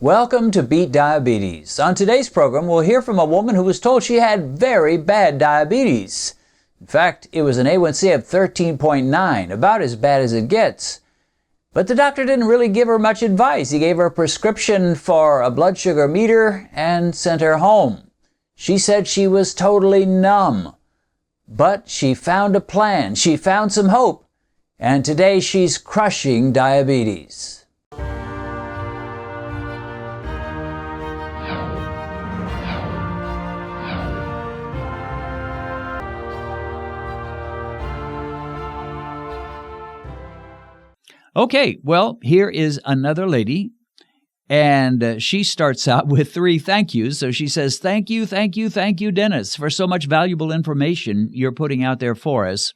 Welcome to Beat Diabetes. On today's program, we'll hear from a woman who was told she had very bad diabetes. In fact, it was an A1C of 13.9, about as bad as it gets. But the doctor didn't really give her much advice. He gave her a prescription for a blood sugar meter and sent her home. She said she was totally numb. But she found a plan. She found some hope. And today she's crushing diabetes. Okay, well, here is another lady, and she starts out with 3 thank yous. So she says, thank you, Dennis, for so much valuable information you're putting out there for us.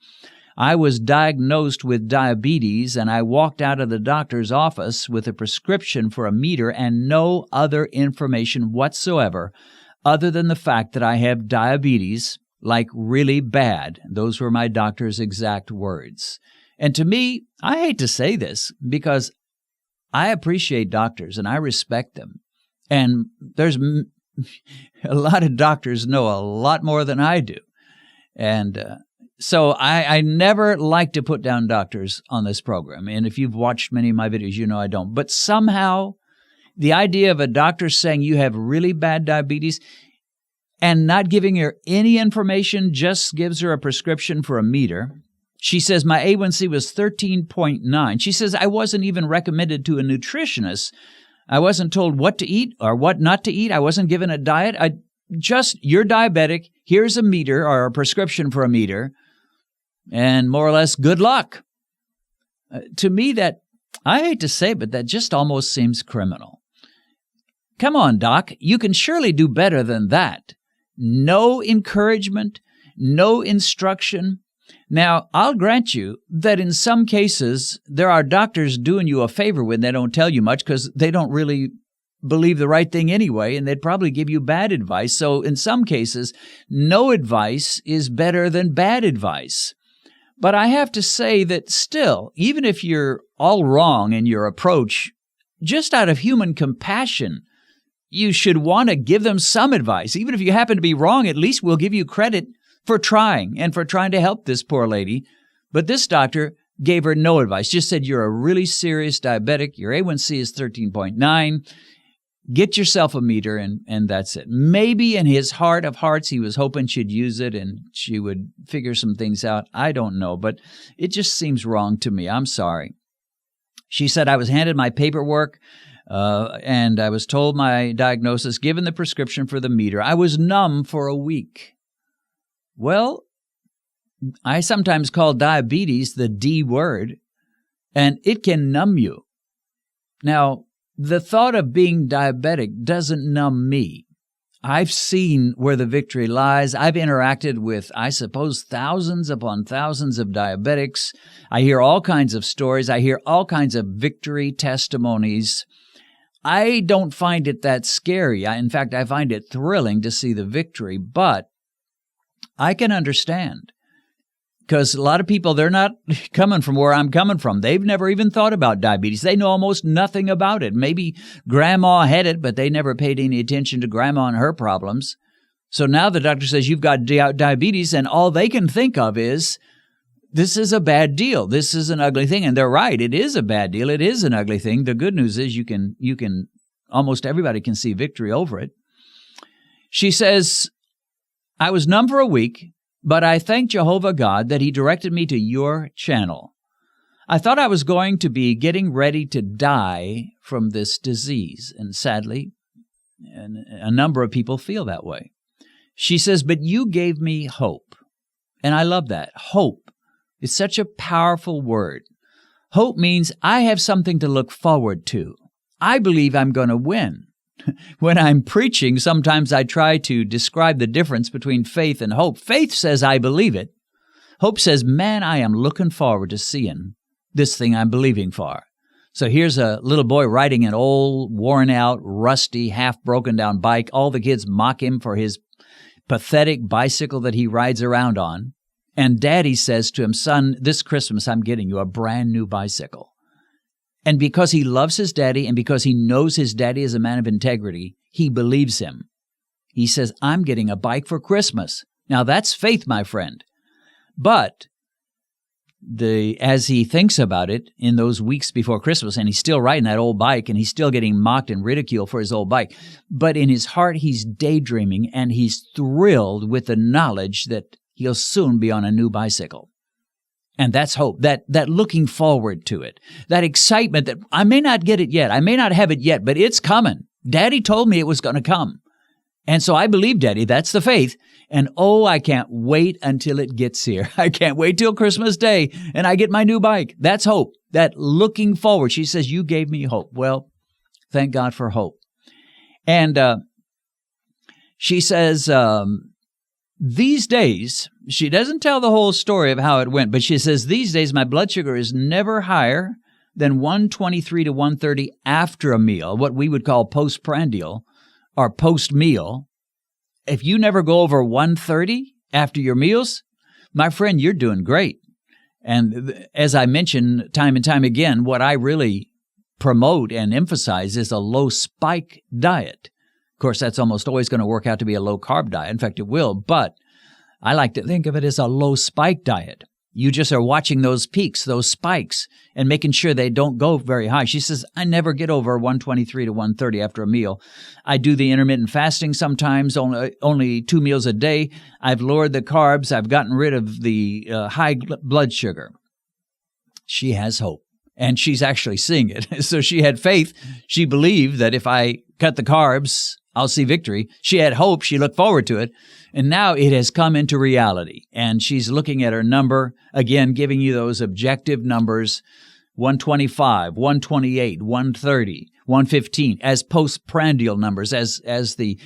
I was diagnosed with diabetes, and I walked out of the doctor's office with a prescription for a meter and no other information whatsoever other than the fact that I have diabetes, like really bad. Those were my doctor's exact words. And to me, I hate to say this because I appreciate doctors and I respect them. And there's a lot of doctors know a lot more than I do. And so I never like to put down doctors on this program. And if you've watched many of my videos, you know I don't. But somehow, the idea of a doctor saying you have really bad diabetes and not giving her any information, just gives her a prescription for a meter. She says, my A1C was 13.9. She says, I wasn't even recommended to a nutritionist. I wasn't told what to eat or what not to eat. I wasn't given a diet. You're diabetic. Here's a meter or a prescription for a meter. And more or less, good luck. To me, that, I hate to say it, but that just almost seems criminal. Come on, doc. You can surely do better than that. No encouragement, no instruction. Now, I'll grant you that in some cases, there are doctors doing you a favor when they don't tell you much because they don't really believe the right thing anyway, and they'd probably give you bad advice. So in some cases, no advice is better than bad advice. But I have to say that still, even if you're all wrong in your approach, just out of human compassion, you should want to give them some advice. Even if you happen to be wrong, at least we'll give you credit for trying and for trying to help this poor lady. But this doctor gave her no advice, just said, you're a really serious diabetic. Your A1C is 13.9. Get yourself a meter, and that's it. Maybe in his heart of hearts, he was hoping she'd use it and she would figure some things out. I don't know, but it just seems wrong to me. I'm sorry. She said, I was handed my paperwork, and I was told my diagnosis, given the prescription for the meter. I was numb for a week. Well, I sometimes call diabetes the D word, and it can numb you. Now, the thought of being diabetic doesn't numb me. I've seen where the victory lies. I've interacted with, I suppose, thousands upon thousands of diabetics. I hear all kinds of stories. I hear all kinds of victory testimonies. I don't find it that scary. In fact, I find it thrilling to see the victory, but I can understand, because a lot of people, they're not coming from where I'm coming from. They've never even thought about diabetes. They know almost nothing about it. Maybe grandma had it, but they never paid any attention to grandma and her problems. So now the doctor says you've got diabetes, and all they can think of is, this is a bad deal. This is an ugly thing. And they're right. It is a bad deal. It is an ugly thing. The good news is you can almost everybody can see victory over it. She says, I was numb for a week, but I thank Jehovah God that He directed me to your channel. I thought I was going to be getting ready to die from this disease, and sadly, a number of people feel that way. She says, but you gave me hope, and I love that. Hope is such a powerful word. Hope means I have something to look forward to. I believe I'm going to win. When I'm preaching, sometimes I try to describe the difference between faith and hope. Faith says, I believe it. Hope says, man, I am looking forward to seeing this thing I'm believing for. So here's a little boy riding an old, worn-out, rusty, half-broken-down bike. All the kids mock him for his pathetic bicycle that he rides around on. And Daddy says to him, son, this Christmas I'm getting you a brand new bicycle. And because he loves his daddy and because he knows his daddy is a man of integrity, he believes him. He says, I'm getting a bike for Christmas. Now that's faith, my friend. But as he thinks about it in those weeks before Christmas, and he's still riding that old bike, and he's still getting mocked and ridiculed for his old bike, but in his heart he's daydreaming, and he's thrilled with the knowledge that he'll soon be on a new bicycle. And that's hope, that looking forward to it, that excitement that I may not get it yet, I may not have it yet, but it's coming. Daddy told me it was going to come. And so I believe Daddy, that's the faith. And oh, I can't wait until it gets here. I can't wait till Christmas Day and I get my new bike. That's hope, that looking forward. She says, you gave me hope. Well, thank God for hope. And she says, these days, she doesn't tell the whole story of how it went, but she says, these days my blood sugar is never higher than 123 to 130 after a meal, what we would call postprandial or post-meal. If you never go over 130 after your meals, my friend, you're doing great. And as I mentioned time and time again, what I really promote and emphasize is a low spike diet. Of course, that's almost always going to work out to be a low-carb diet. In fact, it will, but I like to think of it as a low-spike diet. You just are watching those peaks, those spikes, and making sure they don't go very high. She says, I never get over 123 to 130 after a meal. I do the intermittent fasting sometimes, only 2 meals a day. I've lowered the carbs. I've gotten rid of the high blood sugar. She has hope, and she's actually seeing it. So she had faith. She believed that if I cut the carbs, I'll see victory. She had hope. She looked forward to it. And now it has come into reality. And she's looking at her number, again, giving you those objective numbers, 125, 128, 130, 115, as postprandial numbers, as the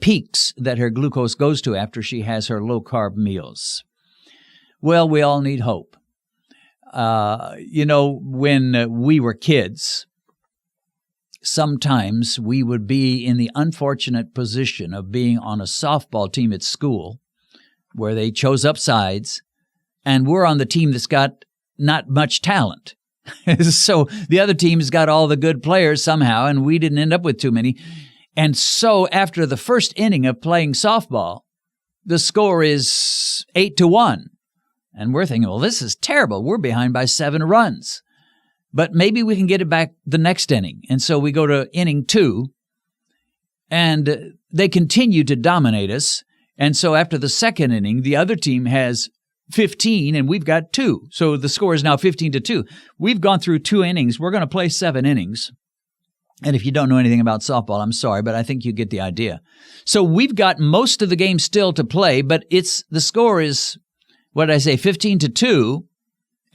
peaks that her glucose goes to after she has her low-carb meals. Well, we all need hope. When we were kids, sometimes we would be in the unfortunate position of being on a softball team at school where they chose up sides, and we're on the team that's got not much talent. So the other team's got all the good players somehow, and we didn't end up with too many. And so after the first inning of playing softball, the score is 8-1. And we're thinking, well, this is terrible. We're behind by 7 runs. But maybe we can get it back the next inning. And so we go to inning 2, and they continue to dominate us. And so after the second inning, the other team has 15, and we've got 2. So the score is now 15-2. We've gone through 2 innings. We're going to play 7 innings. And if you don't know anything about softball, I'm sorry, but I think you get the idea. So we've got most of the game still to play, but the score is, what did I say, 15-2.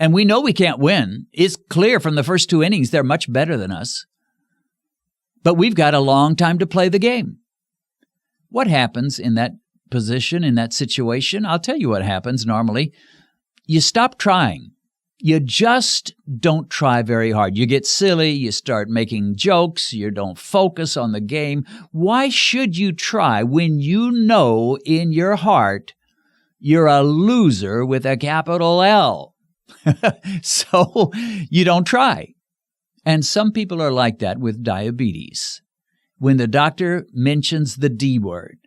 And we know we can't win. It's clear from the first 2 innings they're much better than us. But we've got a long time to play the game. What happens in that position, in that situation? I'll tell you what happens normally. You stop trying. You just don't try very hard. You get silly. You start making jokes. You don't focus on the game. Why should you try when you know in your heart you're a loser with a capital L? So you don't try. And some people are like that with diabetes. When the doctor mentions the D word,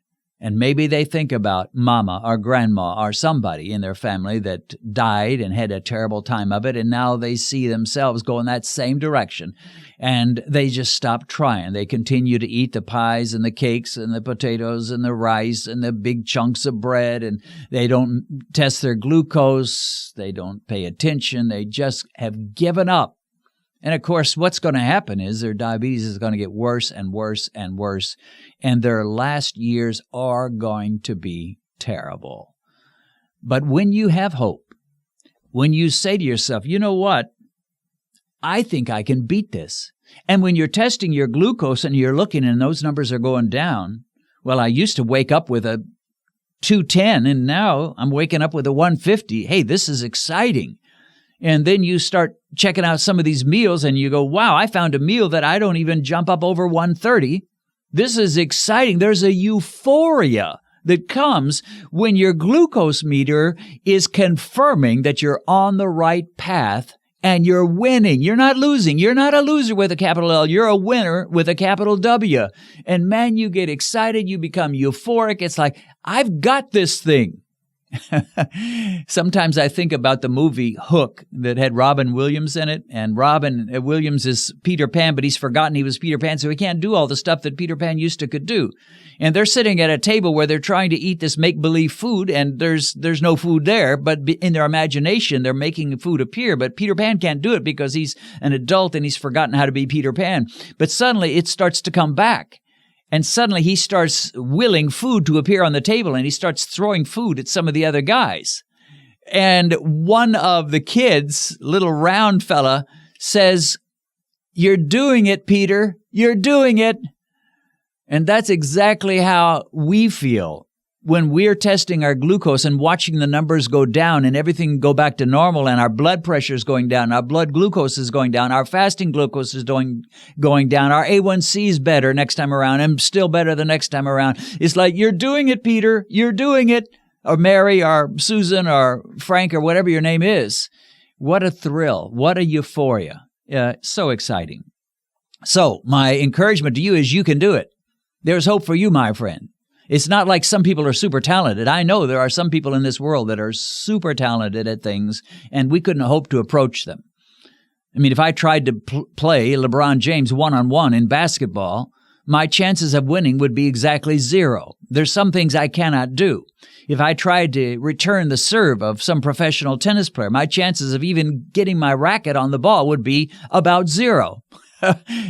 and maybe they think about mama or grandma or somebody in their family that died and had a terrible time of it, and now they see themselves go in that same direction, and they just stop trying. They continue to eat the pies and the cakes and the potatoes and the rice and the big chunks of bread, and they don't test their glucose. They don't pay attention. They just have given up. And of course, what's going to happen is their diabetes is going to get worse and worse and worse, and their last years are going to be terrible. But when you have hope, when you say to yourself, you know what, I think I can beat this. And when you're testing your glucose and you're looking and those numbers are going down, well, I used to wake up with a 210, and now I'm waking up with a 150. Hey, this is exciting. And then you start checking out some of these meals and you go, wow, I found a meal that I don't even jump up over 130. This is exciting. There's a euphoria that comes when your glucose meter is confirming that you're on the right path and you're winning. You're not losing. You're not a loser with a capital L. You're a winner with a capital W. And man, you get excited. You become euphoric. It's like, I've got this thing. Sometimes I think about the movie Hook that had Robin Williams in it, and Robin Williams is Peter Pan, but he's forgotten he was Peter Pan, so he can't do all the stuff that Peter Pan could do. And they're sitting at a table where they're trying to eat this make-believe food, and there's no food there, but in their imagination, they're making food appear. But Peter Pan can't do it because he's an adult and he's forgotten how to be Peter Pan. But suddenly it starts to come back. And suddenly he starts willing food to appear on the table, and he starts throwing food at some of the other guys. And one of the kids, little round fella, says, "You're doing it, Peter. You're doing it." And that's exactly how we feel when we're testing our glucose and watching the numbers go down and everything go back to normal, and our blood pressure is going down, our blood glucose is going down, our fasting glucose is going down, our A1C is better next time around and still better the next time around. It's like, you're doing it, Peter. You're doing it. Or Mary or Susan or Frank or whatever your name is. What a thrill. What a euphoria. So exciting. So my encouragement to you is you can do it. There's hope for you, my friend. It's not like some people are super talented. I know there are some people in this world that are super talented at things, and we couldn't hope to approach them. I mean, if I tried to play LeBron James one-on-one in basketball, my chances of winning would be exactly zero. There's some things I cannot do. If I tried to return the serve of some professional tennis player, my chances of even getting my racket on the ball would be about zero.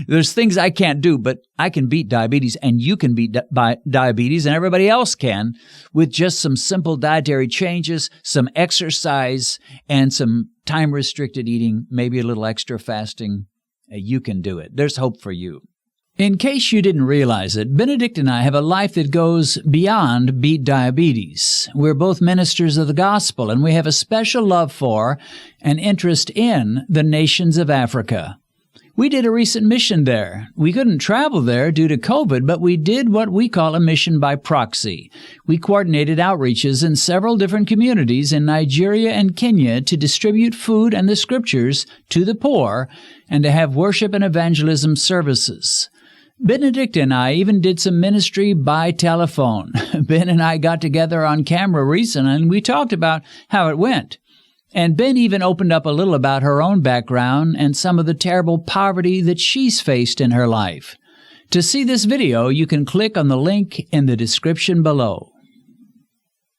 There's things I can't do, but I can beat diabetes, and you can beat diabetes, and everybody else can, with just some simple dietary changes, some exercise, and some time-restricted eating, maybe a little extra fasting. You can do it. There's hope for you. In case you didn't realize it, Benedict and I have a life that goes beyond beat diabetes. We're both ministers of the gospel, and we have a special love for and interest in the nations of Africa. We did a recent mission there. We couldn't travel there due to COVID, but we did what we call a mission by proxy. We coordinated outreaches in several different communities in Nigeria and Kenya to distribute food and the scriptures to the poor and to have worship and evangelism services. Benedict and I even did some ministry by telephone. Ben and I got together on camera recently, and we talked about how it went. And Ben even opened up a little about her own background and some of the terrible poverty that she's faced in her life. To see this video, you can click on the link in the description below.